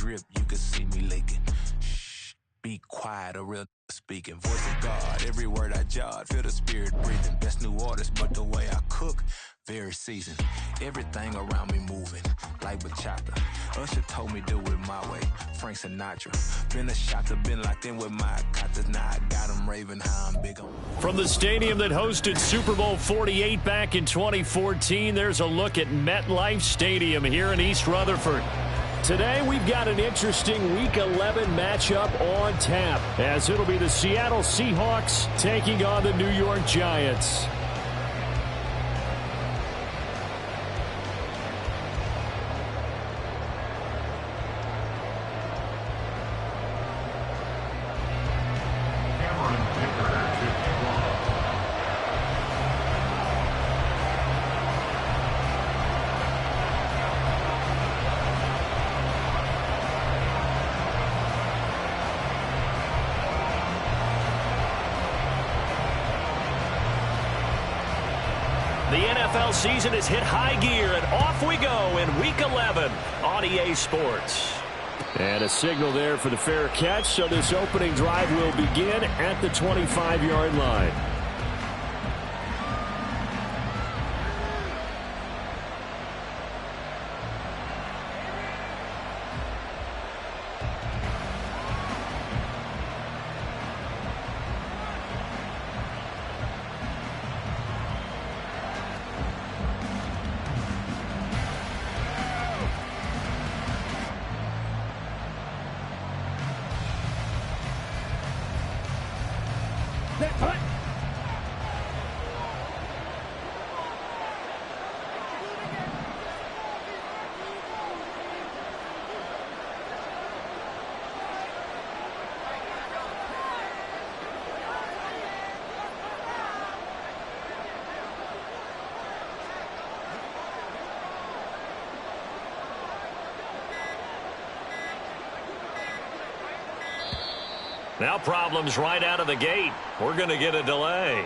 drip, you can see me leaking. Shh, be quiet, a real speaking. Voice of God, every word I jot, feel the spirit breathing. Best new orders, but the way I cook, very seasoned. Everything around me moving, like bachata. Usher told me do it my way, Frank Sinatra. Been a shotter, been locked in with my cotters. Now I got them raving how I'm big on. From the stadium that hosted Super Bowl 48 back in 2014, there's a look at MetLife Stadium here in East Rutherford. Today, we've got an interesting Week 11 matchup on tap, as it'll be the Seattle Seahawks taking on the New York Giants. The NFL season has hit high gear, and off we go in Week 11 on EA Sports. And a signal there for the fair catch, so this opening drive will begin at the 25-yard line. Now problems right out of the gate. We're going to get a delay.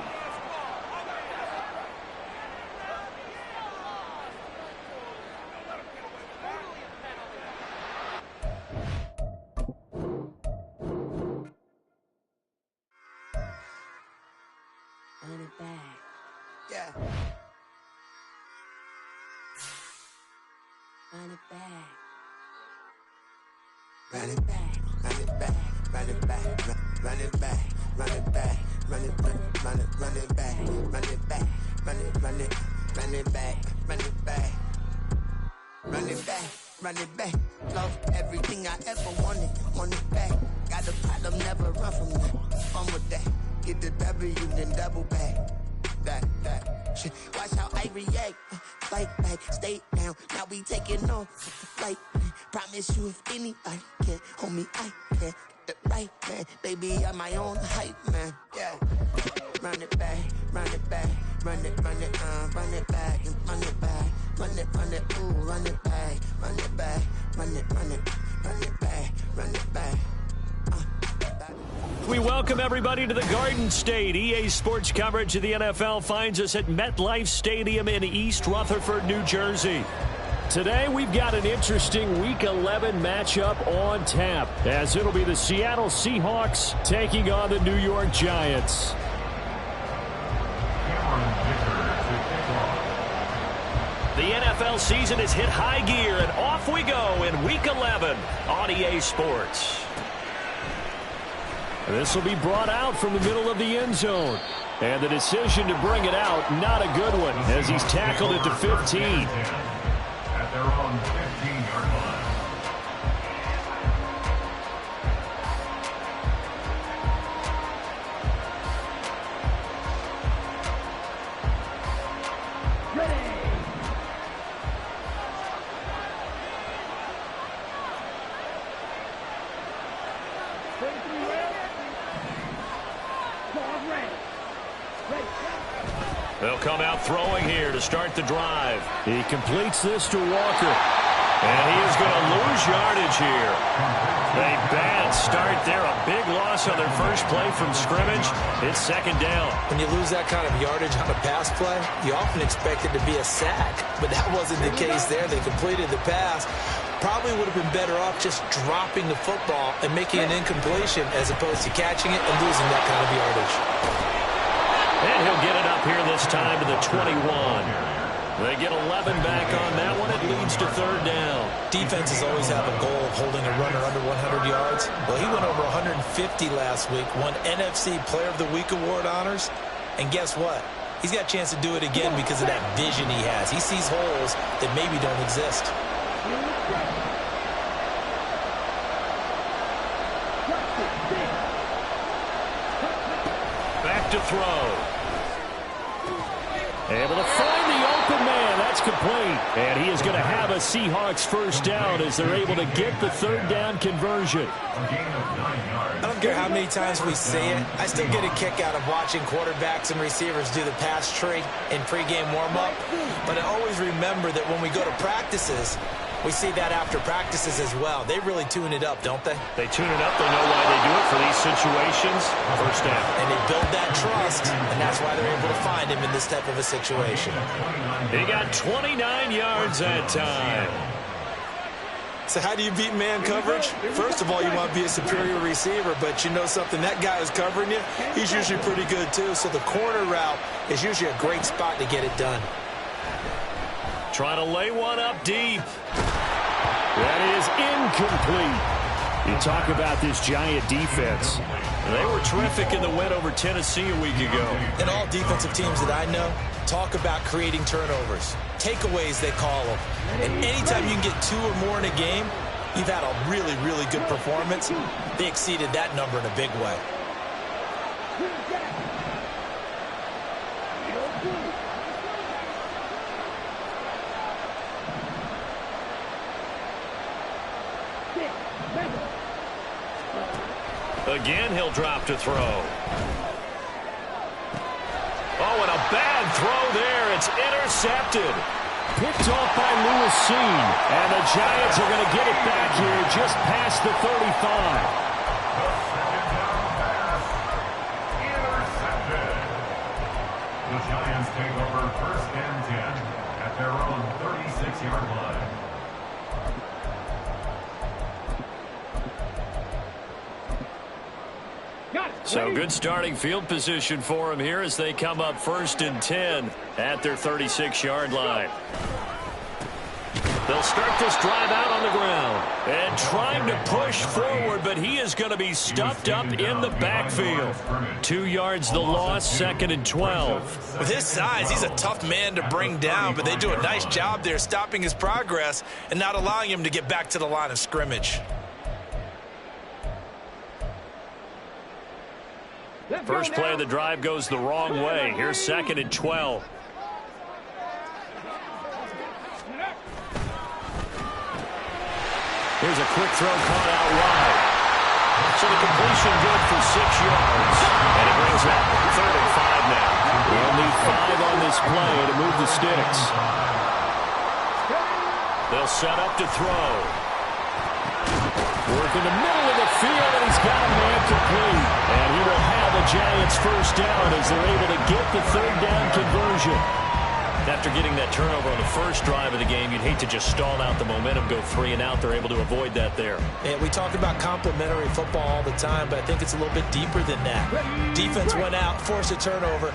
Run it back. Yeah. Run it back. Run it back. Run it back. Run it back. Run it back. Run it back. Run it back. Run it back. Run it back. Run it back. Run it back. Run it back. Run it back. Run it back. Love everything I ever wanted. Want it back. Got a problem, never run from that. Fun with that. Get the W, then double back. That shit. Watch how I react. Fight back, stay down. Now we taking off. Flight. Promise you if anybody can hold me, I can. The right man, baby, I'm my own hype man. Yeah. Run it back, run it back, run it back, and run it back, run it, ooh, run it back, run it back, run it back, run it back. We welcome everybody to the Garden State. EA Sports coverage of the NFL finds us at MetLife Stadium in East Rutherford, New Jersey. Today, we've got an interesting Week 11 matchup on tap, as it'll be the Seattle Seahawks taking on the New York Giants. The NFL season has hit high gear, and off we go in Week 11 on EA Sports. This will be brought out from the middle of the end zone. And the decision to bring it out, not a good one, as he's tackled at the 15. At their own 15-yard line. They'll come out throwing here to start the drive. He completes this to Walker. And he is going to lose yardage here. A bad start there. A big loss on their first play from scrimmage. It's second down. When you lose that kind of yardage on a pass play, you often expect it to be a sack. But that wasn't the case there. They completed the pass. probably would have been better off just dropping the football and making an incompletion as opposed to catching it and losing that kind of yardage. And he'll get it up here this time to the 21. They get 11 back on that one. It leads to third down. Defenses always have a goal of holding a runner under 100 yards. Well, he went over 150 last week, won NFC Player of the Week award honors. And guess what? He's got a chance to do it again because of that vision he has. He sees holes that maybe don't exist. Back to throw. Able to find the open man. That's complete. And he is going to have a Seahawks first down as they're able to get the third down conversion. I don't care how many times we say it. I still get a kick out of watching quarterbacks and receivers do the pass tree in pregame warm-up. But I always remember that when we go to practices, we see that after practices as well. They really tune it up, don't they? They tune it up. They know why they do it for these situations. First down. And they build that trust, and that's why they're able to find him in this type of a situation. He got 29 yards that time. So how do you beat man coverage? First of all, you want to be a superior receiver, but you know something, that guy who's covering you, he's usually pretty good too. So the corner route is usually a great spot to get it done. Trying to lay one up deep. That is incomplete. You talk about this Giant defense. They were terrific in the win over Tennessee a week ago. And all defensive teams that I know talk about creating turnovers. Takeaways, they call them. And anytime you can get 2 or more in a game, you've had a really, really good performance. They exceeded that number in a big way. Again, he'll drop to throw. Oh, and a bad throw there. It's intercepted. Picked off by Lewis Cine. And the Giants are going to get it back here just past the 35. The Giants take over first and 10 at their own 36-yard line. So good starting field position for them here as they come up first and 10 at their 36-yard line. They'll start this drive out on the ground and trying to push forward, but he is going to be stuffed up in the backfield. 2 yards the loss, second and 12. With his size, he's a tough man to bring down, but they do a nice job there stopping his progress and not allowing him to get back to the line of scrimmage. First play of the drive goes the wrong way. Here's second and 12. Here's a quick throw caught out wide. So the completion good for 6 yards. And it brings up third and 5 now. They'll need 5 on this play to move the sticks. They'll set up to throw. Work in the middle of the field, and he's got a man complete. And he will have the Giants first down as they're able to get the third down conversion. After getting that turnover on the first drive of the game, you'd hate to just stall out the momentum, go 3 and out. They're able to avoid that there. And we talk about complementary football all the time, but I think it's a little bit deeper than that. Defense went out, forced a turnover,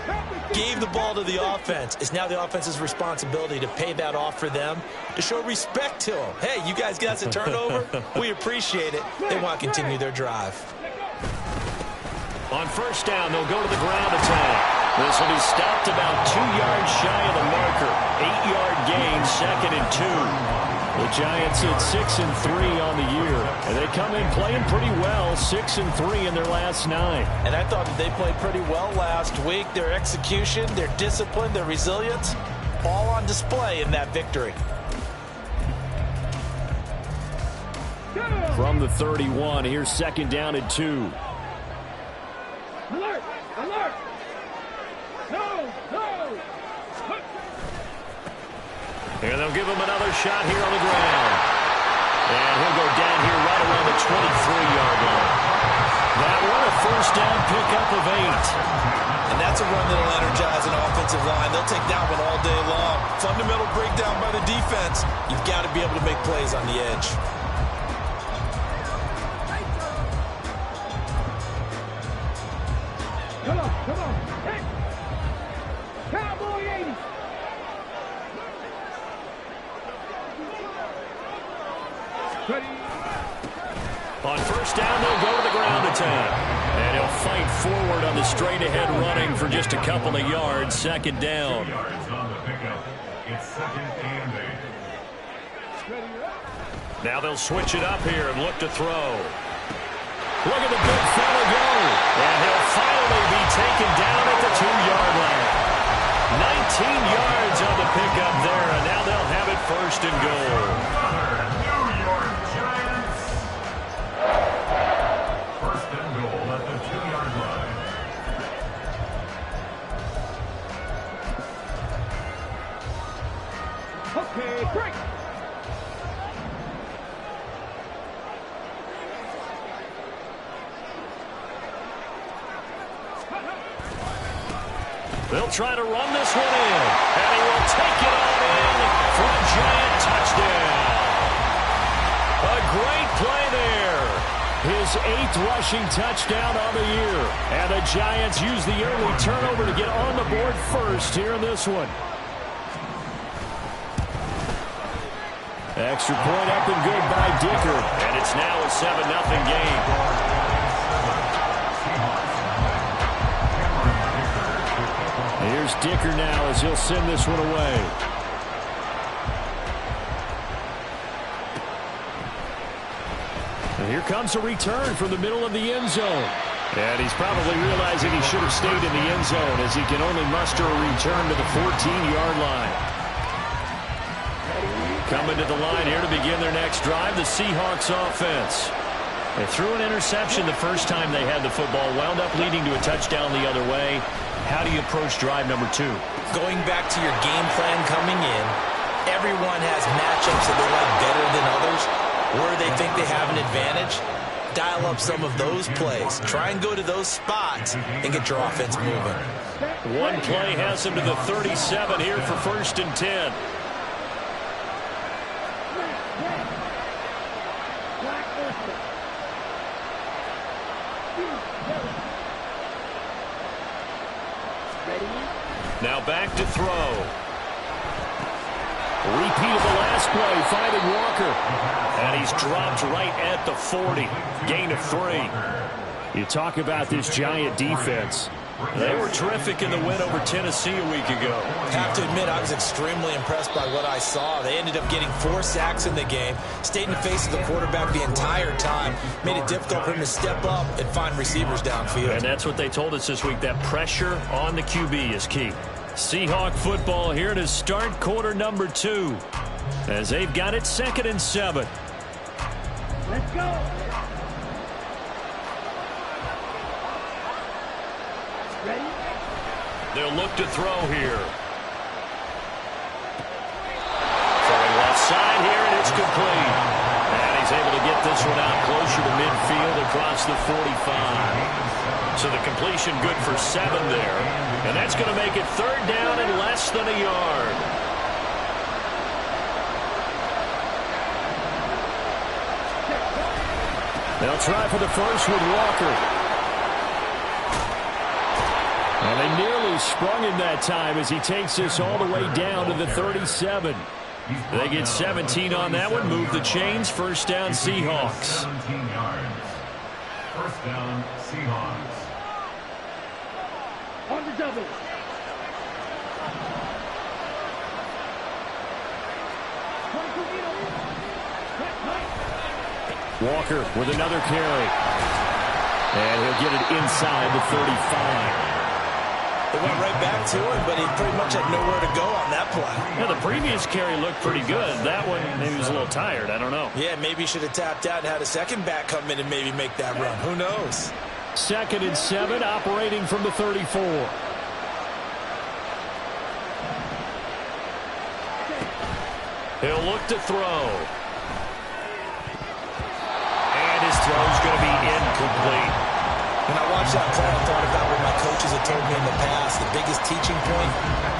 gave the ball to the offense. It's now the offense's responsibility to pay that off for them, to show respect to them. Hey, you guys got us a turnover? We appreciate it. They want to continue their drive. On first down, they'll go to the ground attack. This will be stopped about 2 yards shy of the marker. 8-yard gain, second and 2. The Giants at 6 and 3 on the year. And they come in playing pretty well, 6 and 3 in their last 9. And I thought that they played pretty well last week. Their execution, their discipline, their resilience, all on display in that victory. From the 31, here's second down and 2. Alert! Alert! No! And they'll give him another shot here on the ground. And he'll go down here right around the 23-yard line. That one, a first down pickup of 8. And that's a run that'll energize an offensive line. They'll take that one all day long. Fundamental breakdown by the defense. You've got to be able to make plays on the edge. Come on, come on. Hey. Cowboy 80. Ready. On first down, they'll go to the ground attack. And he'll fight forward on the straight-ahead running for just a couple of yards. Second down. 2 yards on the pickup. It's 2nd and 8. Now they'll switch it up here and look to throw. Look at the big fella go. And he'll finally be taken down at the 2-yard line. 19 yards on the pickup there, and now they'll have it first and goal. New York Giants. First and goal at the 2-yard line. Okay, break. They'll try to run this one in, and he will take it on in for a Giant touchdown. A great play there. His 8th rushing touchdown on the year. And the Giants use the early turnover to get on the board first here in this one. Extra point up and good by Dicker. And it's now a 7-0 game. Here's Dicker now as he'll send this one away. And here comes a return from the middle of the end zone. And he's probably realizing he should have stayed in the end zone as he can only muster a return to the 14-yard line. Coming to the line here to begin their next drive, the Seahawks offense. They threw an interception the first time they had the football, wound up leading to a touchdown the other way. How do you approach drive number 2? Going back to your game plan coming in, everyone has matchups that they like better than others, where they think they have an advantage. Dial up some of those plays. Try and go to those spots and get your offense moving. One play has him to the 37 here for first and 10. Now back to throw. Repeat of the last play, finding Walker. And he's dropped right at the 40. Gain of 3. You talk about this Giant defense. They were terrific in the win over Tennessee a week ago. Have to admit, I was extremely impressed by what I saw. They ended up getting 4 sacks in the game, stayed in the face of the quarterback the entire time, made it difficult for him to step up and find receivers downfield. And that's what they told us this week, that pressure on the QB is key. Seahawk football here to start quarter number 2 as they've got it 2nd and 7. Let's go. Ready? They'll look to throw here. Throwing left side here, and it's complete. And he's able to get this one out closer to midfield across the 45. So the completion good for 7 there. And that's going to make it 3rd down and less than a yard. They'll try for the first with Walker. And they nearly sprung him that time as he takes this all the way down to the 37. They get 17 on that one, move the chains, first down Seahawks. 17 yards. First down Seahawks. On the double. Walker with another carry. And he'll get it inside the 35. They went right back to him, but he pretty much had nowhere to go on that play. Yeah, the previous carry looked pretty good. That one, maybe he was a little tired. I don't know. Yeah, maybe he should have tapped out and had a second back come in and maybe make that run. Who knows? 2nd and 7, operating from the 34. He'll look to throw. And his throw's going to be incomplete. When I watched that play, I thought about what my coaches had told me in the past. The biggest teaching point,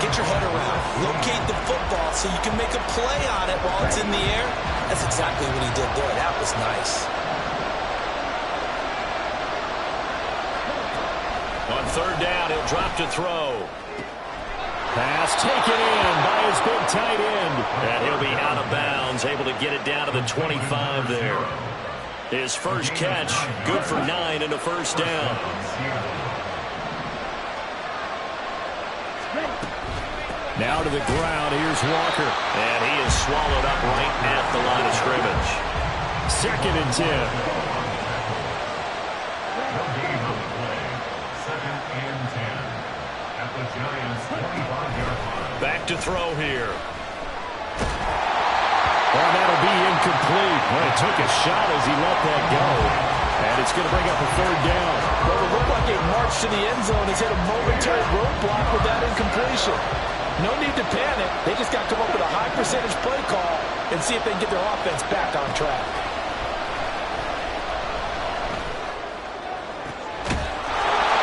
get your head around. Locate the football so you can make a play on it while it's in the air. That's exactly what he did there. That was nice. On third down, he'll drop to throw. Pass taken in by his big tight end. And he'll be out of bounds, able to get it down to the 25 there. His first catch, good for 9 and a first down. Now to the ground, here's Walker. And he is swallowed up right at the line of scrimmage. 2nd and 10. Back to throw here. Well, that'll be incomplete. Well, he took a shot as he let that go. And it's going to bring up a 3rd down. Well, it looked like a march to the end zone has hit a momentary roadblock with that incompletion. No need to panic. They just got to come up with a high percentage play call and see if they can get their offense back on track.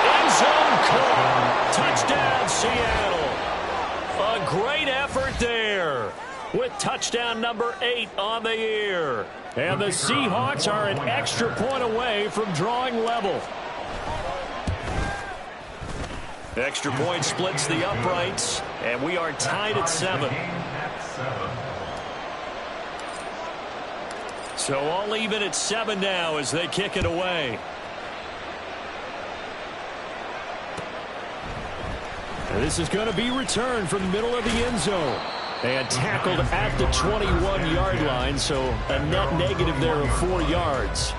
End zone caught. Touchdown, Seattle. A great effort there, with touchdown number 8 on the year. And the Seahawks are an extra point away from drawing level. Extra point splits the uprights, and we are tied at 7. So all even at 7 now as they kick it away. And this is going to be returned from the middle of the end zone. And tackled at the 21-yard line, so a net negative there of 4 yards.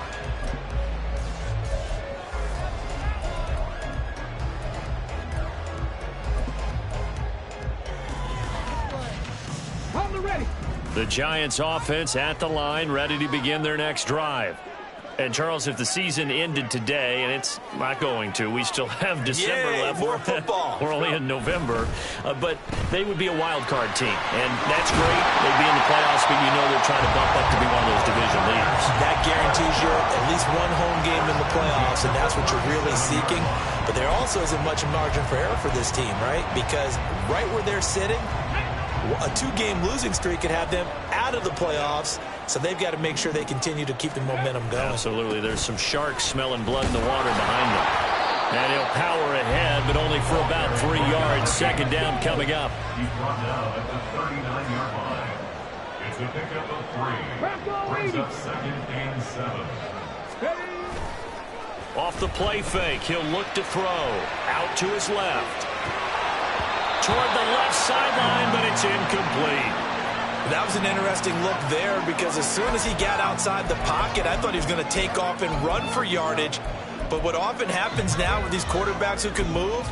The Giants offense at the line, ready to begin their next drive. And, Charles, if the season ended today, and it's not going to, we still have December left. More football. We're only in November. But they would be a wild card team. And that's great. They'd be in the playoffs, but you know they're trying to bump up to be one of those division leaders. That guarantees you at least one home game in the playoffs, and that's what you're really seeking. But there also isn't much margin for error for this team, right? Because right where they're sitting, a 2-game losing streak could have them out of the playoffs. So they've got to make sure they continue to keep the momentum going. Absolutely. There's some sharks smelling blood in the water behind them. And he'll power ahead, but only for about 3 yards. 2nd down coming up. He's brought down at the 39-yard line. It's a pickup of 3. Brings up 2nd and 7. Off the play fake, he'll look to throw. Out to his left. Toward the left sideline, but it's incomplete. That was an interesting look there because as soon as he got outside the pocket, I thought he was going to take off and run for yardage. But what often happens now with these quarterbacks who can move,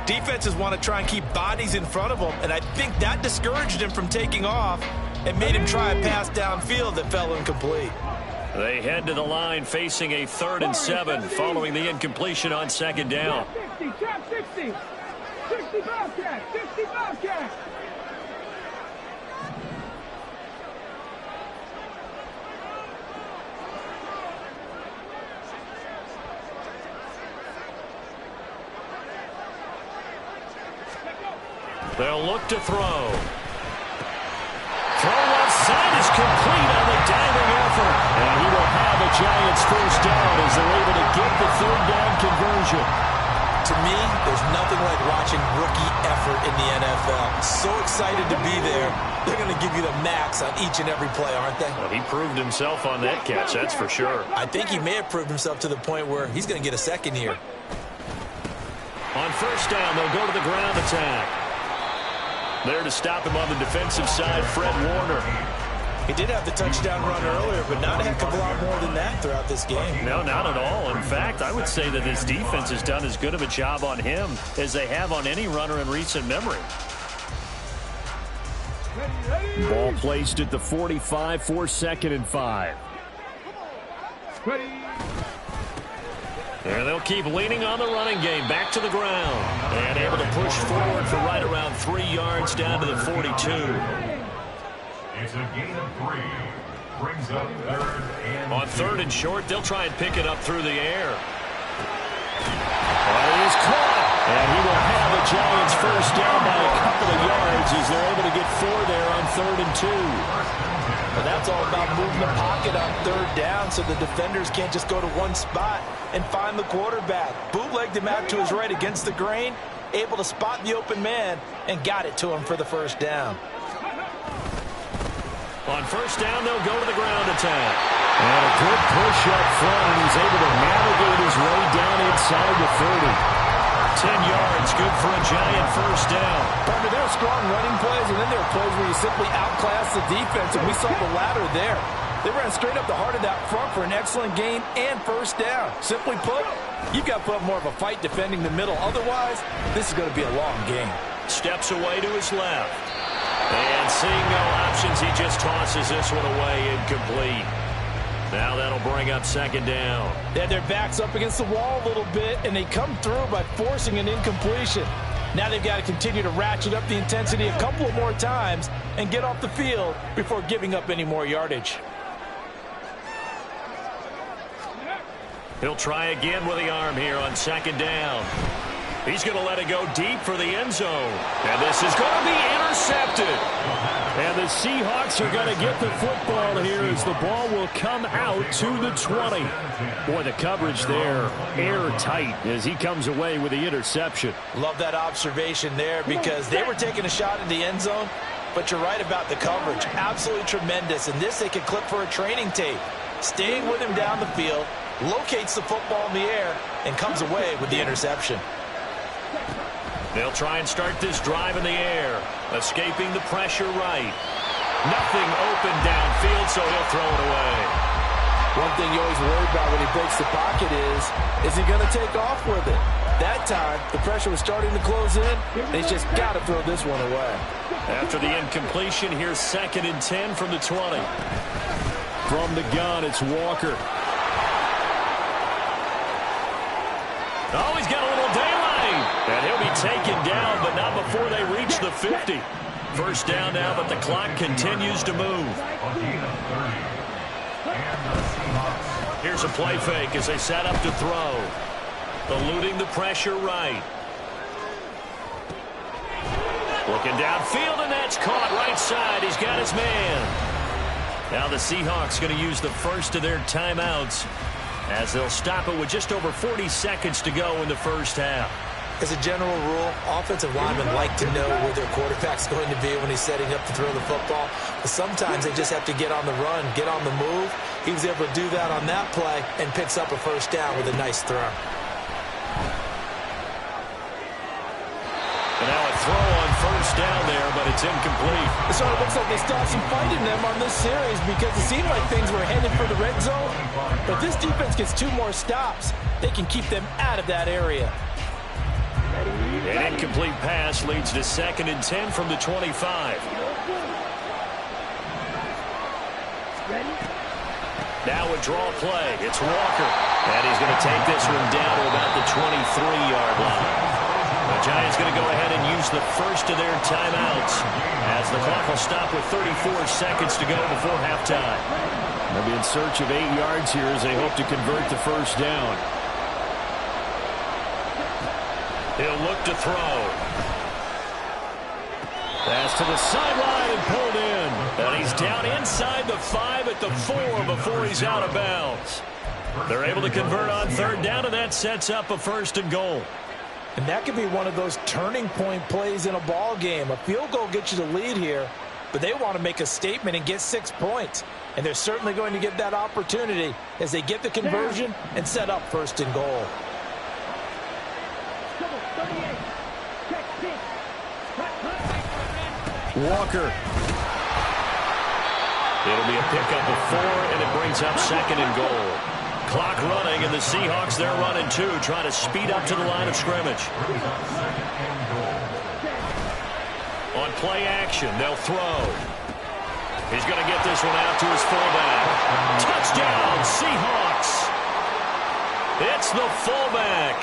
defenses want to try and keep bodies in front of them. And I think that discouraged him from taking off and made him try a pass downfield that fell incomplete. They head to the line facing a 3rd and 7 following the incompletion on 2nd down. 60, 60 Bobcat, 60 Bobcat. They'll look to throw. Throw left side is complete on the diving effort. And he will have a Giants first down as they're able to get the 3rd down conversion. To me, there's nothing like watching rookie effort in the NFL. So excited to be there. They're going to give you the max on each and every play, aren't they? Well, he proved himself on that catch, that's for sure. I think he may have proved himself to the point where he's going to get a second here. On first down, they'll go to the ground attack. There to stop him on the defensive side, Fred Warner. He did have the touchdown run earlier, but not a heck of a lot more than that throughout this game. No, not at all. In fact, I would say that this defense has done as good of a job on him as they have on any runner in recent memory. Ball placed at the 45 for 2nd and 5. And they'll keep leaning on the running game. Back to the ground. And able to push forward for right around 3 yards down to the 42. It's a gain of 3. Brings up 3rd and On 3rd and short, they'll try and pick it up through the air. He is caught. And he will have the Giants first down by a couple of yards as they're able to get 4 there on 3rd and 2. Well, that's all about moving the pocket on 3rd down so the defenders can't just go to one spot and find the quarterback. Bootlegged him out to his right against the grain, able to spot the open man, and got it to him for the first down. On 1st down, they'll go to the ground attack. And a good push up front, and he's able to navigate his way down inside the 30. 10 yards, good for a Giant first down. Partner, there are strong running plays, and then there are plays where you simply outclass the defense, and we saw the latter there. They ran straight up the heart of that front for an excellent gain and first down. Simply put, you've got to put up more of a fight defending the middle. Otherwise, this is going to be a long game. Steps away to his left. And seeing no options, he just tosses this one away, incomplete. Now that'll bring up 2nd down. They had their backs up against the wall a little bit, and they come through by forcing an incompletion. Now they've got to continue to ratchet up the intensity a couple of more times and get off the field before giving up any more yardage. He'll try again with the arm here on 2nd down. He's going to let it go deep for the end zone. And this is going to be intercepted. And the Seahawks are going to get the football here as the ball will come out to the 20. Boy, the coverage there airtight as he comes away with the interception. Love that observation there because they were taking a shot in the end zone, but you're right about the coverage. Absolutely tremendous. And this they could clip for a training tape. Staying with him down the field, locates the football in the air, and comes away with the interception. They'll try and start this drive in the air. Escaping the pressure right. Nothing open downfield, so he'll throw it away. One thing you always worry about when he breaks the pocket is he going to take off with it? That time, the pressure was starting to close in, and he's just got to throw this one away. After the incompletion, here's 2nd and 10 from the 20. From the gun, it's Walker. Oh, he's got a little daylight. And he'll be taken down, but not before they reach the 50. First down now, but the clock continues to move. Here's a play fake as they set up to throw. Eluding the pressure right. Looking downfield, and that's caught right side. He's got his man. Now the Seahawks going to use the first of their timeouts as they'll stop it with just over 40 seconds to go in the first half. As a general rule, offensive linemen like to know where their quarterback's going to be when he's setting up to throw the football. But sometimes they just have to get on the run, get on the move. He was able to do that on that play and picks up a first down with a nice throw. And now a throw on first down there, but it's incomplete. It sort of looks like they stopped some fighting them on this series because it seemed like things were headed for the red zone. But if this defense gets 2 more stops, they can keep them out of that area. An incomplete pass leads to 2nd and 10 from the 25. Now a draw play. It's Walker. And he's going to take this one down to about the 23-yard line. The Giants going to go ahead and use the first of their timeouts as the clock will stop with 34 seconds to go before halftime. They'll be in search of 8 yards here as they hope to convert the first down. He'll look to throw. Pass to the sideline and pulled in. And he's down inside the 5 at the 4 before he's out of bounds. They're able to convert on 3rd down, and that sets up a 1st and goal. And that could be one of those turning point plays in a ball game. A field goal gets you the lead here, but they want to make a statement and get 6 points. And they're certainly going to get that opportunity as they get the conversion and set up 1st and goal. Walker. It'll be a pickup of 4, and it brings up 2nd and goal. Clock running, and the Seahawks, they're running 2, trying to speed up to the line of scrimmage. On play action, they'll throw. He's going to get this one out to his fullback. Touchdown, Seahawks! It's the fullback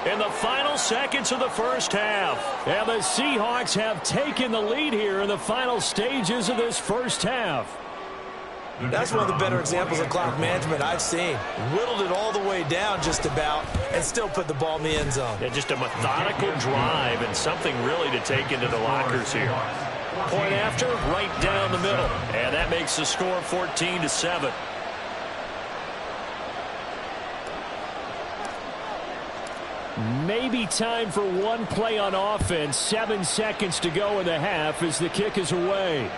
in the final seconds of the first half. And the Seahawks have taken the lead here in the final stages of this first half. That's one of the better examples of clock management I've seen. Whittled it all the way down just about and still put the ball in the end zone. Yeah, just a methodical drive and something really to take into the lockers here. Point after, right down the middle. And that makes the score 14-7. Maybe time for one play on offense. 7 seconds to go in the half as the kick is away.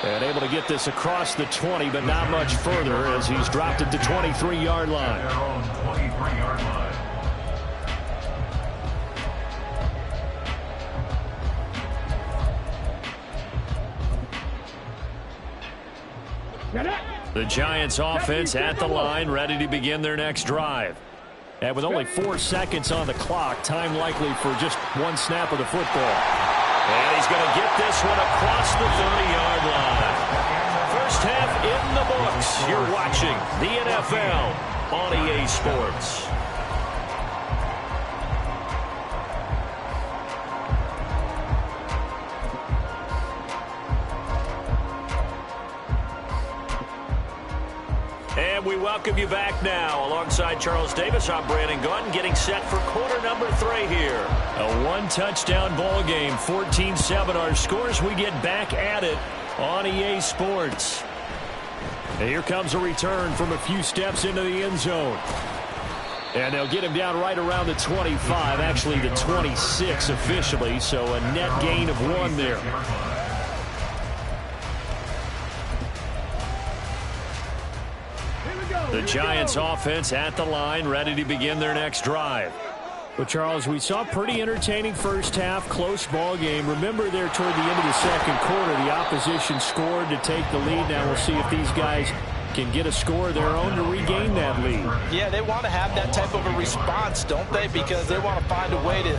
And able to get this across the 20, but not much further as he's dropped it to 23-yard line. The Giants offense at the line, ready to begin their next drive. And with only 4 seconds on the clock, time likely for just one snap of the football. And he's going to get this one across the 30-yard line. First half in the books. You're watching the NFL on EA Sports. And we welcome you back now. Alongside Charles Davis, I'm Brandon Gunn, getting set for quarter number 3 here. A one-touchdown ball game, 14-7 our scores. We get back at it on EA Sports. And here comes a return from a few steps into the end zone. And they'll get him down right around the 25, actually the 26 officially, so a net gain of 1 there. The Giants offense at the line, ready to begin their next drive. Well, Charles, we saw a pretty entertaining first half, close ball game. Remember there toward the end of the second quarter, the opposition scored to take the lead. Now we'll see if these guys can get a score of their own to regain that lead. Yeah, they want to have that type of a response, don't they? Because they want to find a way to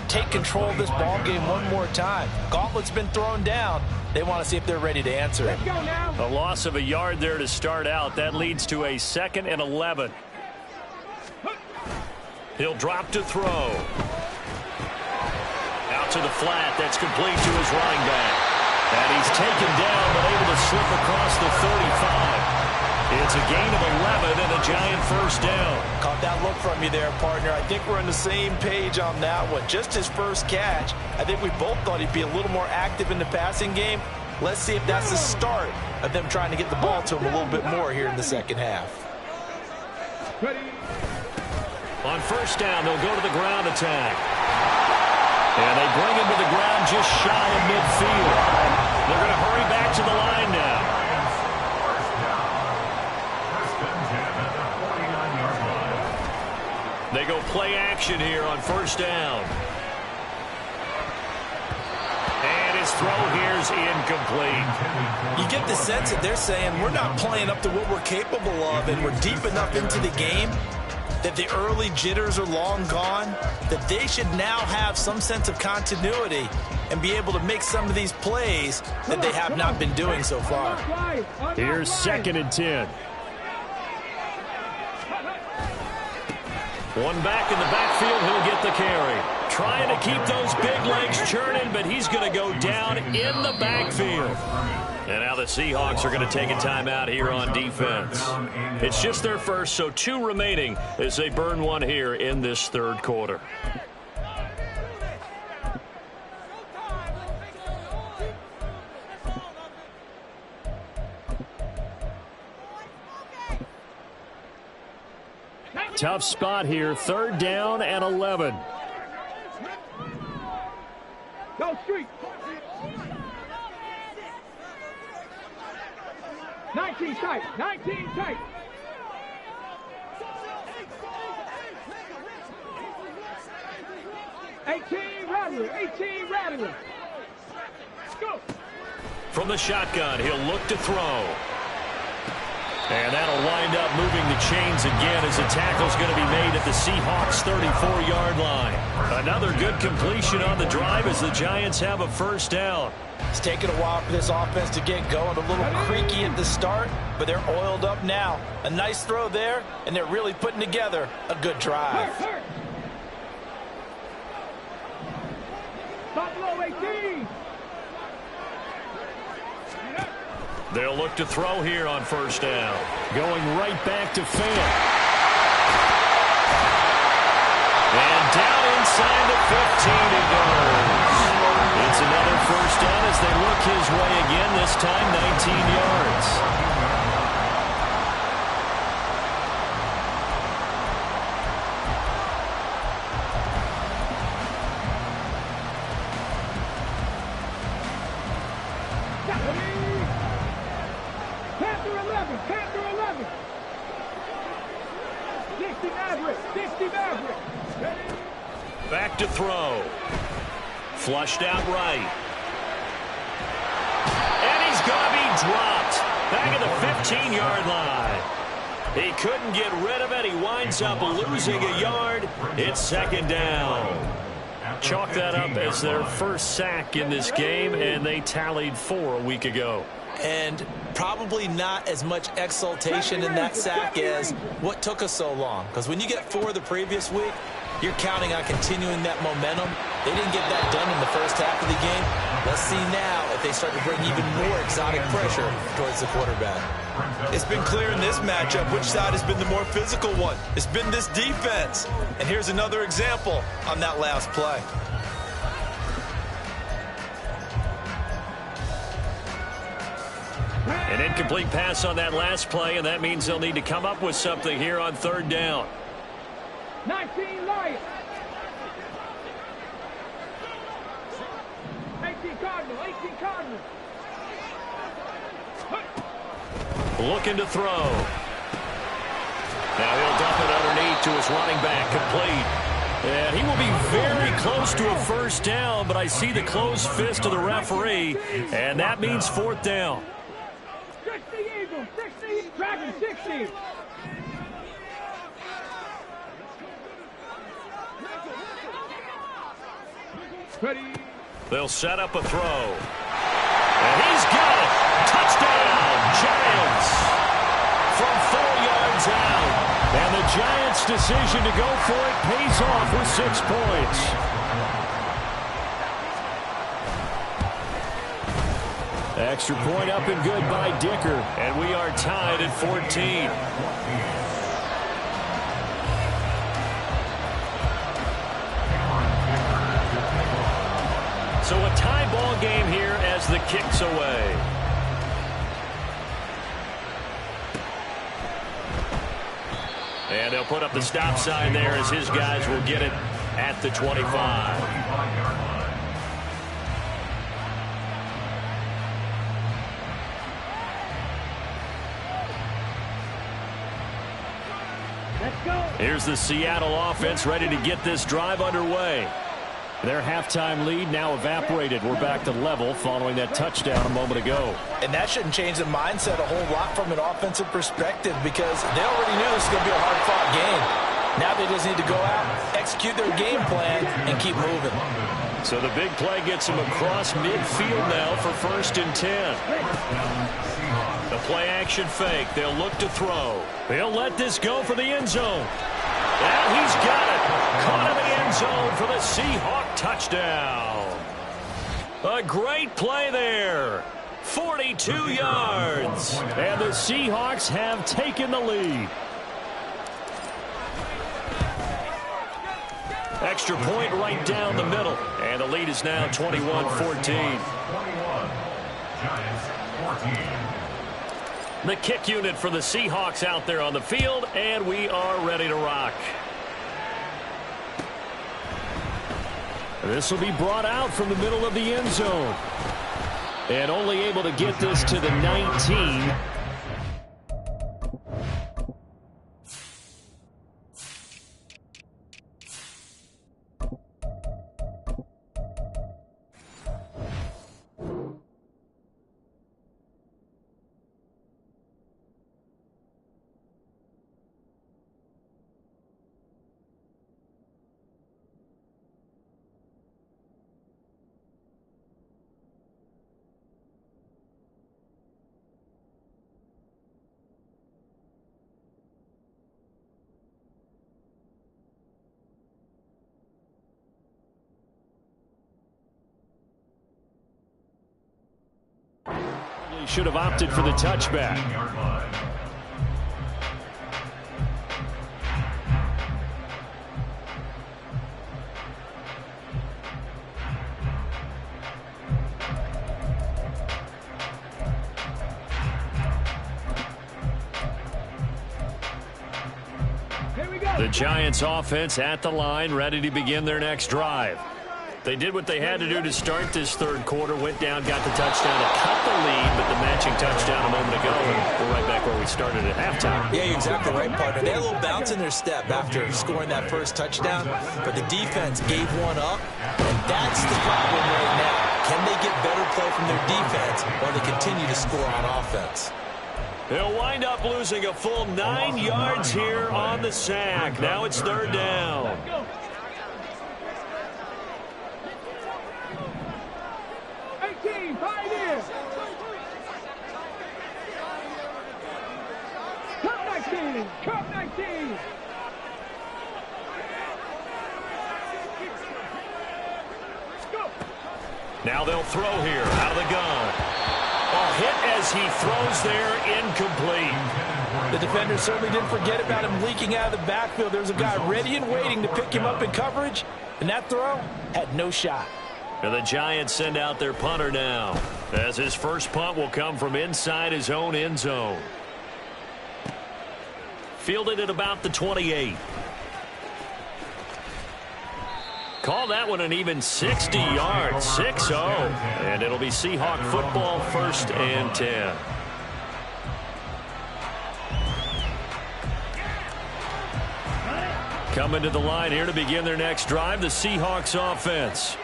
take control of this ball game one more time. Gauntlet's been thrown down. They want to see if they're ready to answer it. A loss of a yard there to start out. That leads to a 2nd and 11. He'll drop to throw. Out to the flat. That's complete to his running back. And he's taken down but able to slip across the 35. It's a gain of 11 and a Giant first down. Caught that look from you there, partner. I think we're on the same page on that one. Just his first catch. I think we both thought he'd be a little more active in the passing game. Let's see if that's the start of them trying to get the ball to him a little bit more here in the second half. On first down, they'll go to the ground attack. And they bring him to the ground just shy of midfield. They're going to hurry back to the line now. They go play action here on first down. And his throw here's incomplete. You get the sense that they're saying we're not playing up to what we're capable of, and we're deep enough into the game that the early jitters are long gone, that they should now have some sense of continuity and be able to make some of these plays that they have not been doing so far. Here's 2nd and 10. One back in the backfield, he'll get the carry. Trying to keep those big legs churning, but he's going to go down in the backfield. And now the Seahawks are going to take a timeout here on defense. It's just their first, so 2 remaining as they burn one here in this third quarter. Tough spot here, 3rd down and 11. Go street. 19 tight. 19 tight. 18 rattler. 18 rattler. Go. From the shotgun, he'll look to throw. And that'll wind up moving the chains again as the tackle's going to be made at the Seahawks' 34-yard line. Another good completion on the drive as the Giants have a first down. It's taken a while for this offense to get going. A little creaky at the start, but they're oiled up now. A nice throw there, and they're really putting together a good drive. Stop low, 18. They'll look to throw here on first down. Going right back to Fant. And down inside the 15 it goes. It's another first down as they look his way again, this time 19 yards. Back to throw. Flushed out right. And he's going to be dropped. Back at the 15-yard line. He couldn't get rid of it. He winds up losing a yard. It's second down. Chalk that up as their first sack in this game, and they tallied 4 a week ago. And probably not as much exultation in that sack as what took us so long. Because when you get 4 the previous week, you're counting on continuing that momentum. They didn't get that done in the first half of the game. Let's see now if they start to bring even more exotic pressure towards the quarterback. It's been clear in this matchup which side has been the more physical one. It's been this defense. And here's another example on that last play. An incomplete pass on that last play, and that means they'll need to come up with something here on third down. 19 Lions. 18 Cardinal. 18 Cardinal. Looking to throw. Now he'll dump it underneath to his running back, complete. And he will be very close to a first down, but I see the closed fist of the referee, and that means fourth down. 60 Eagles. 60. Dragon 60. They'll set up a throw. And he's got it. Touchdown, Giants. From 4 yards out. And the Giants' decision to go for it pays off with 6 points. Extra point up and good by Dicker. And we are tied at 14. So a tie ball game here as the kick's away. And they'll put up the stop sign there as his guys will get it at the 25. Let's go. Here's the Seattle offense ready to get this drive underway. Their halftime lead now evaporated. We're back to level following that touchdown a moment ago. And that shouldn't change the mindset a whole lot from an offensive perspective because they already knew this was going to be a hard-fought game. Now they just need to go out, execute their game plan, and keep moving. So the big play gets them across midfield now for 1st and 10. The play action fake. They'll look to throw. They'll let this go for the end zone. And he's got it. Caught in the end zone for the Seahawk touchdown. A great play there. 42 yards. And the Seahawks have taken the lead. Extra point right down the middle. And the lead is now 21-14. 21. Giants 14. The kick unit for the Seahawks out there on the field, and we are ready to rock. This will be brought out from the middle of the end zone. And only able to get this to the 19. He should have opted for the touchback. The Giants offense at the line, ready to begin their next drive. They did what they had to do to start this third quarter, went down, got the touchdown to cut the lead, but the matching touchdown a moment ago, and we're right back where we started at halftime. Yeah, you're exactly right, partner. They had a little bounce in their step after scoring that first touchdown, but the defense gave one up, and that's the problem right now. Can they get better play from their defense while they continue to score on offense? They'll wind up losing a full 9 yards here on the sack. Now it's third down. Cup 19. Now they'll throw here out of the gun. A hit as he throws there, incomplete. The defender certainly didn't forget about him leaking out of the backfield. There's a guy ready and waiting to pick him up in coverage, and that throw had no shot. And the Giants send out their punter now, as his first punt will come from inside his own end zone. Fielded at about the 28. Call that one an even 60 yards, 6-0. And it'll be Seahawk football, 1st and 10. Coming to the line here to begin their next drive, the Seahawks offense.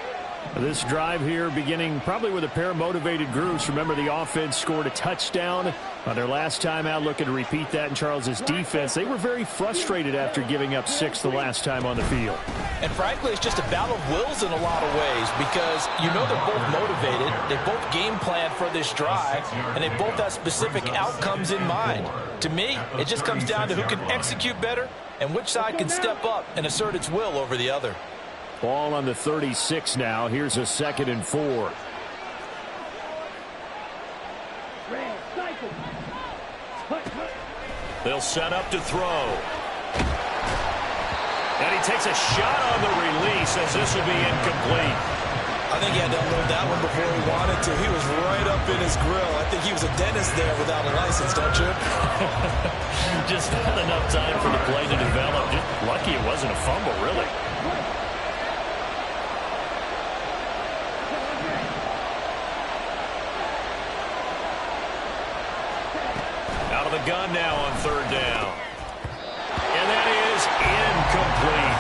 This drive here beginning probably with a pair of motivated groups. Remember, the offense scored a touchdown on their last time out, looking to repeat that in Charles's defense. They were very frustrated after giving up 6 the last time on the field. And frankly, it's just a battle of wills in a lot of ways because you know they're both motivated. They both game plan for this drive, and they both have specific outcomes in mind. To me, it just comes down to who can execute better and which side can step up and assert its will over the other. Ball on the 36 now. Here's a 2nd and 4. They'll set up to throw. And he takes a shot on the release as this will be incomplete. I think he had to unload that one before he wanted to. He was right up in his grill. I think he was a dentist there without a license, don't you? Just not enough time for the play to develop. Just lucky it wasn't a fumble, really. Out of the gun now on 3rd down. And that is incomplete.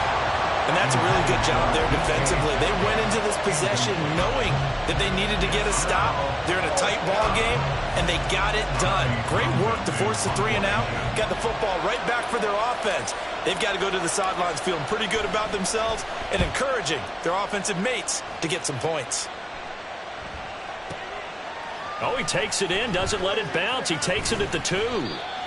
And that's a really good job there defensively. They went into this possession knowing that they needed to get a stop. They're in a tight ball game, and they got it done. Great work to force the 3 and out. Got the football right back for their offense. They've got to go to the sidelines feeling pretty good about themselves and encouraging their offensive mates to get some points. Oh, he takes it in, doesn't let it bounce. He takes it at the 2.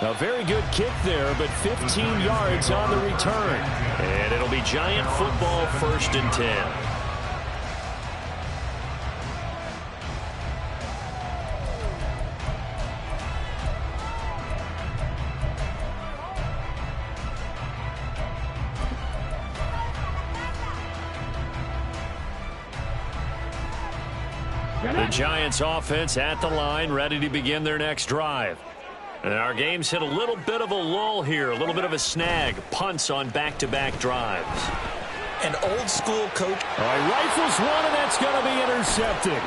A very good kick there, but 15 yards on the return. And it'll be Giant football, 1st and 10. The Giants offense at the line, ready to begin their next drive. And our game's hit a little bit of a lull here, a little bit of a snag. Punts on back-to-back drives. An old-school coach. All right, rifles one, and that's going to be intercepted.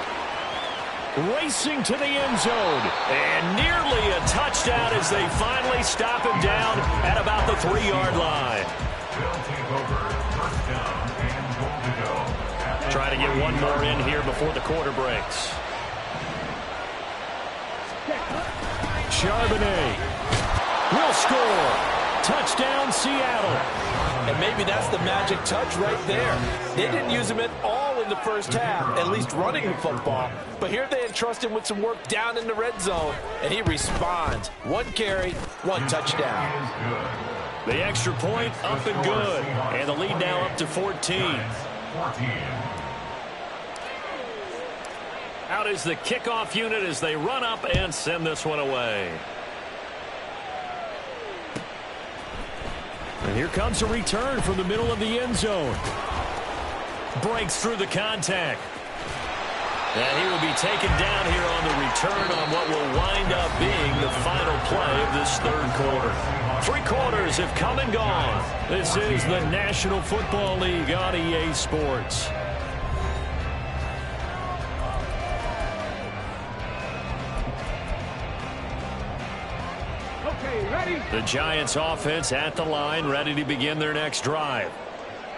Racing to the end zone. And nearly a touchdown as they finally stop him down at about the 3-yard line. They'll take over 1st down and goal to go. Try to get one more in here before the quarter breaks. Charbonnet will score. Touchdown, Seattle. And maybe that's the magic touch right there. They didn't use him at all in the first half, at least running the football. But here they entrust him with some work down in the red zone, and he responds. 1 carry, 1 touchdown. The extra point up and good. And the lead now up to 14. Out is the kickoff unit as they run up and send this one away. And here comes a return from the middle of the end zone. Breaks through the contact. And he will be taken down here on the return on what will wind up being the final play of this third quarter. 3 quarters have come and gone. This is the National Football League on EA Sports. Okay, ready? The Giants offense at the line, ready to begin their next drive.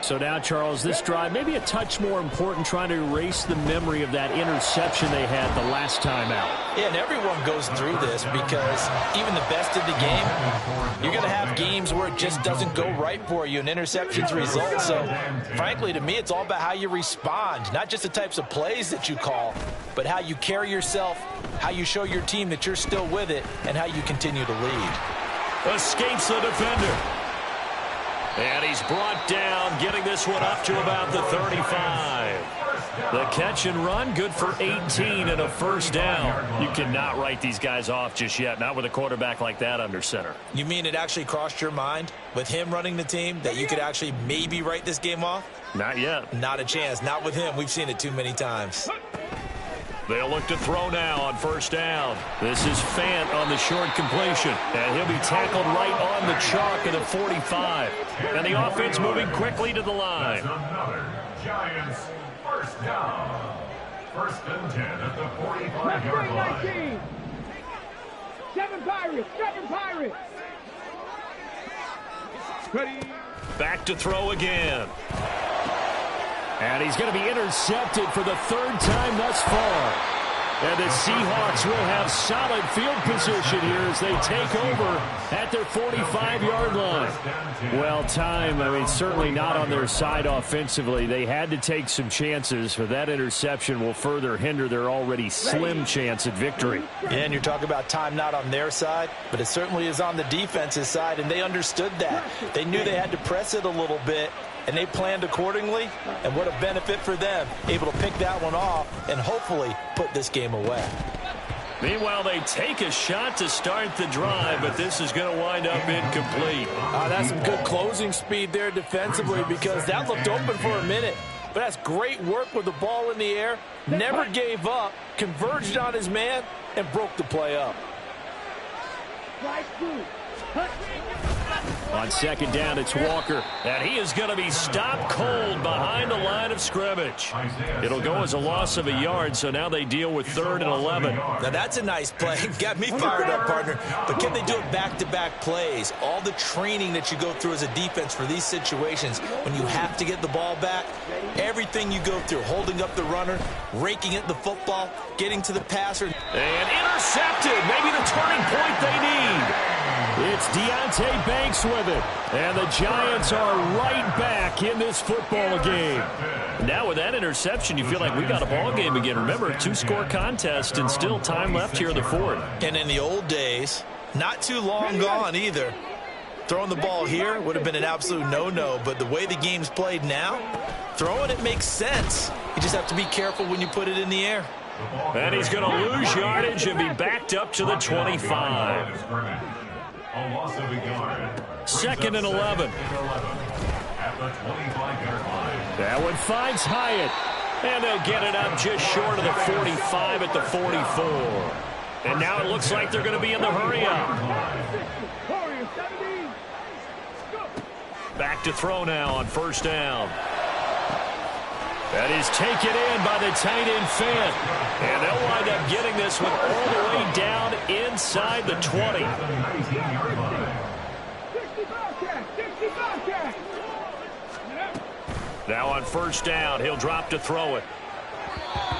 So now, Charles, this drive may be a touch more important, trying to erase the memory of that interception they had the last time out. Yeah, and everyone goes through this because even the best in the game, you're going to have games where it just doesn't go right for you and interceptions result. So, frankly, to me, it's all about how you respond, not just the types of plays that you call, but how you carry yourself, how you show your team that you're still with it, and how you continue to lead. Escapes the defender. And he's brought down, getting this one up to about the 35. The catch and run, good for 18 and a first down. You cannot write these guys off just yet, not with a quarterback like that under center. You mean it actually crossed your mind with him running the team that you could actually maybe write this game off? Not yet. Not a chance. Not with him. We've seen it too many times. They'll look to throw now on first down. This is Fant on the short completion. And he'll be tackled right on the chalk at the 45. And the offense moving quickly to the line. Another Giants first down. First and 10 at the 45-yard line. 19. 7 Pirates, 7 Pirates. Ready. Back to throw again. And he's going to be intercepted for the 3rd time thus far. And the Seahawks will have solid field position here as they take over at their 45-yard line. Well, time, certainly not on their side offensively. They had to take some chances, but that interception will further hinder their already slim chance at victory. Yeah, and you're talking about time not on their side, but it certainly is on the defense's side, and they understood that. They knew they had to press it a little bit, and they planned accordingly, and what a benefit for them, able to pick that one off and hopefully put this game away. Meanwhile, they take a shot to start the drive, but this is going to wind up incomplete. That's some good closing speed there defensively because that looked open for a minute. But that's great work with the ball in the air, never gave up, converged on his man, and broke the play up. On second down, it's Walker, and he is going to be stopped cold behind the line of scrimmage. It'll go as a loss of a yard, so now they deal with 3rd and 11. Now, that's a nice play. Got me fired up, partner. But can they do it back-to-back plays? All the training that you go through as a defense for these situations, when you have to get the ball back, everything you go through, holding up the runner, raking at the football, getting to the passer. And intercepted. Maybe the turning point they need. It's Deonte Banks with it. And the Giants are right back in this football game. Now with that interception, you feel like we got a ball game again. Remember, 2-score contest and still time left here in the 4th. And in the old days, not too long gone either, throwing the ball here would have been an absolute no-no. But the way the game's played now, throwing it makes sense. You just have to be careful when you put it in the air. And he's going to lose yardage and be backed up to the 25. A loss of a yard. 2nd and 11. At the 25-yard line. That one finds Hyatt. And they'll get it up just short of the 45 at the 44. And now it looks like they're going to be in the hurry-up. Back to throw now on first down. That is taken in by the tight end Fant. And they'll wind up getting this one all the way down inside the 20. Now on first down, he'll drop to throw it.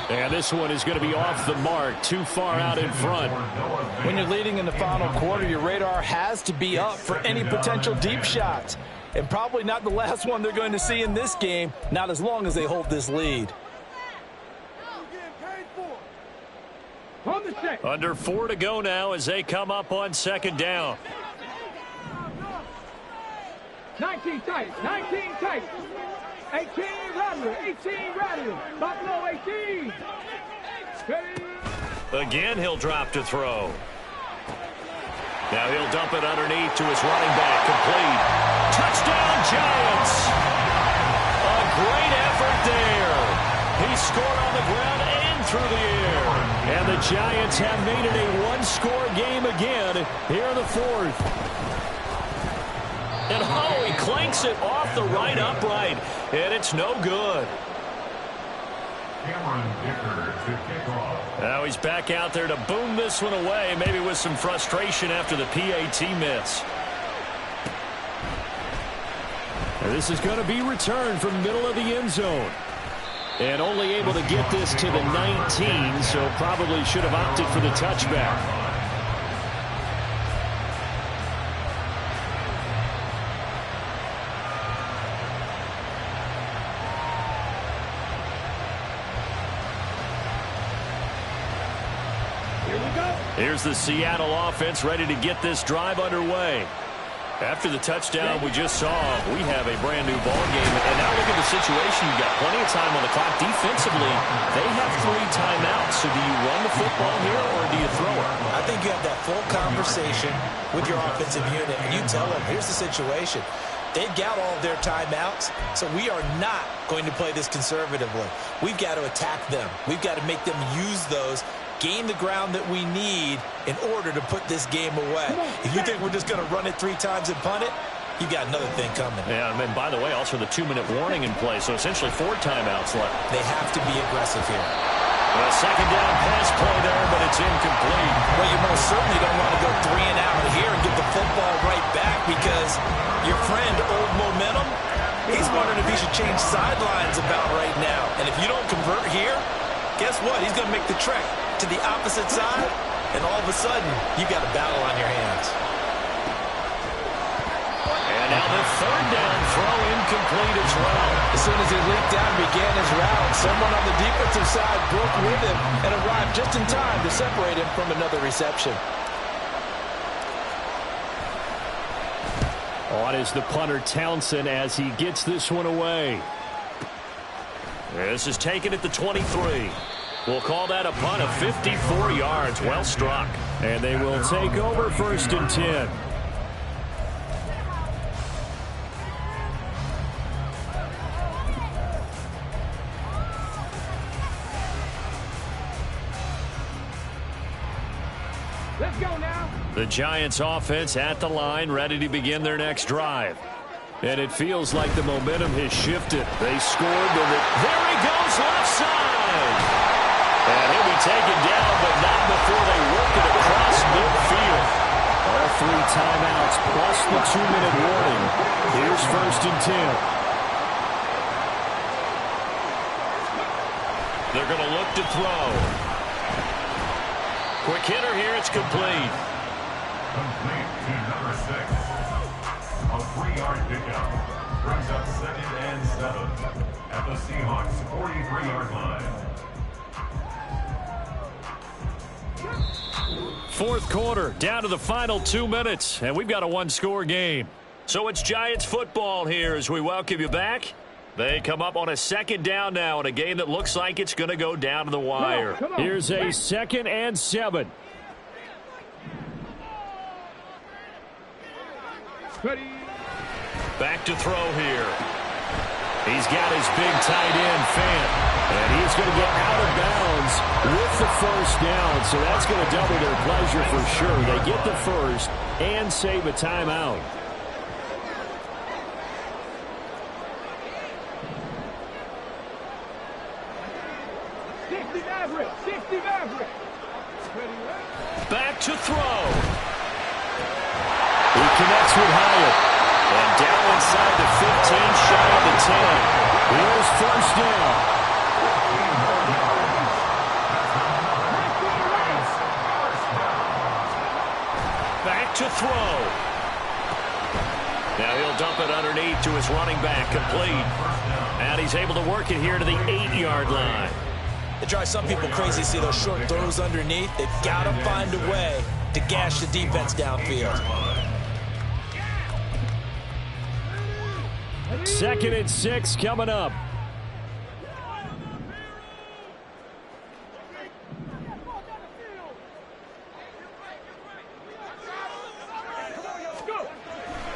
And this one is going to be off the mark, too far out in front. When you're leading in the final quarter, your radar has to be up for any potential deep shots. And probably not the last one they're going to see in this game, not as long as they hold this lead. Under 4 to go now as they come up on second down. 19 tight, 19 tight. 18 Rattler, 18 Rattler. Buffalo 18. Again, he'll drop to throw. Now he'll dump it underneath to his running back. Complete. Touchdown, Giants! A great effort there. He scored on the ground and through the air. And the Giants have made it a one-score game again here in the fourth. And oh, he clanks it off the right upright. And it's no good. Cameron Dicker to kick off. Now he's back out there to boom this one away, maybe with some frustration after the PAT miss. And this is going to be returned from middle of the end zone. And only able to get this to the 19, so probably should have opted for the touchback. Here's the Seattle offense ready to get this drive underway. After the touchdown we just saw, we have a brand new ball game. And now look at the situation. You've got plenty of time on the clock. Defensively, they have 3 timeouts. So do you run the football here or do you throw it? I think you have that full conversation with your offensive unit, and you tell them, here's the situation. They've got all of their timeouts, so we are not going to play this conservatively. We've got to attack them. We've got to make them use those, gain the ground that we need in order to put this game away. If you think we're just going to run it 3 times and punt it, you got another thing coming. Yeah, and by the way, also the 2-minute warning in play, so essentially 4 timeouts left. They have to be aggressive here. A second down pass play there, but it's incomplete. Well, you most certainly don't want to go 3 and out here and get the football right back because your friend, Old Momentum, he's wondering if he should change sidelines about right now. And if you don't convert here, guess what? He's going to make the trek to the opposite side, and all of a sudden, you got a battle on your hands. And now the third down throw incomplete as well. As soon as he leaped out and began his route, someone on the defensive side broke with him and arrived just in time to separate him from another reception. On is the punter Townsend as he gets this one away. This is taken at the 23. We'll call that a punt of 54 yards. Well struck. And they will take over 1st and 10. Let's go now. The Giants offense at the line, ready to begin their next drive. And it feels like the momentum has shifted. They scored. There he goes, left side. And he'll be taken down, but not before they work it across midfield. All 3 timeouts plus the 2-minute warning. Here's 1st and 10. They're going to look to throw. Quick hitter here, it's complete. Complete to number 6. A 3-yard pickup. Brings up 2nd and 7 at the Seahawks 43-yard line. 4th quarter, down to the final 2 minutes, and we've got a 1-score game. So it's Giants football here as we welcome you back. They come up on a 2nd down now in a game that looks like it's going to go down to the wire. Here's a 2nd and 7. Back to throw here. He's got his big tight end, Fant. And he's going to get out of bounds with the 1st down. So that's going to double their pleasure for sure. They get the 1st and save a timeout. Back to throw. He connects with Hyatt. And down inside the 15, shy of the 10. Here's 1st down. Back to throw. Now he'll dump it underneath to his running back, complete. And he's able to work it here to the 8-yard line. It drives some people crazy to see those short throws underneath. They've got to find a way to gash the defense downfield. 2nd and 6 coming up.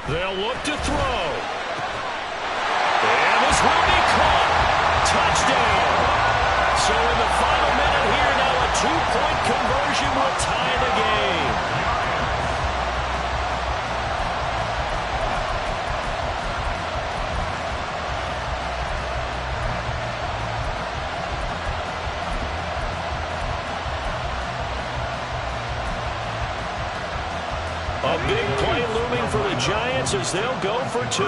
They'll look to throw. And this will be caught. Touchdown. So in the final minute here now, a 2-point conversion will tie the game. A big play looming for the Giants as they'll go for 2.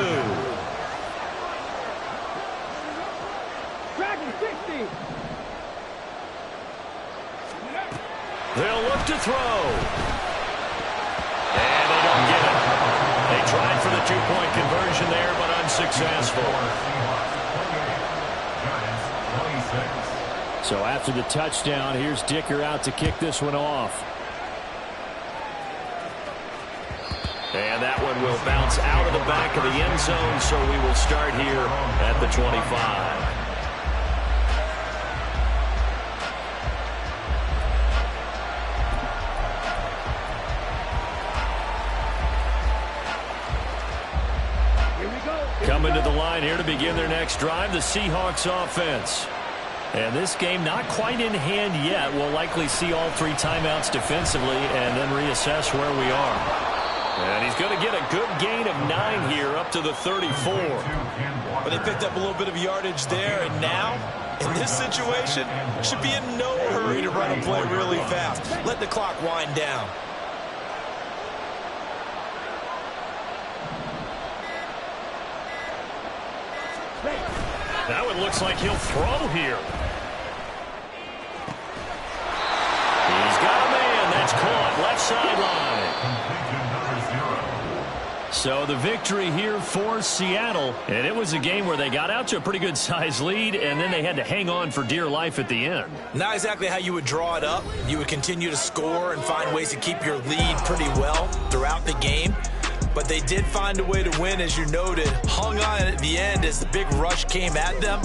They'll look to throw. And they don't get it. They tried for the 2-point conversion there, but unsuccessful. So after the touchdown, here's Dicker out to kick this one off. And that one will bounce out of the back of the end zone, so we will start here at the 25. Coming to the line here to begin their next drive, the Seahawks offense. And this game not quite in hand yet. We'll likely see all 3 timeouts defensively and then reassess where we are. And he's going to get a good gain of 9 here up to the 34. But they picked up a little bit of yardage there, and now, in this situation, should be in no hurry to run a play really fast. Let the clock wind down. Now it looks like he'll throw here. He's got a man. That's caught. Left sideline. So the victory here for Seattle. And it was a game where they got out to a pretty good size lead, and then they had to hang on for dear life at the end. Not exactly how you would draw it up. You would continue to score and find ways to keep your lead pretty well throughout the game. But they did find a way to win, as you noted. Hung on at the end as the big rush came at them.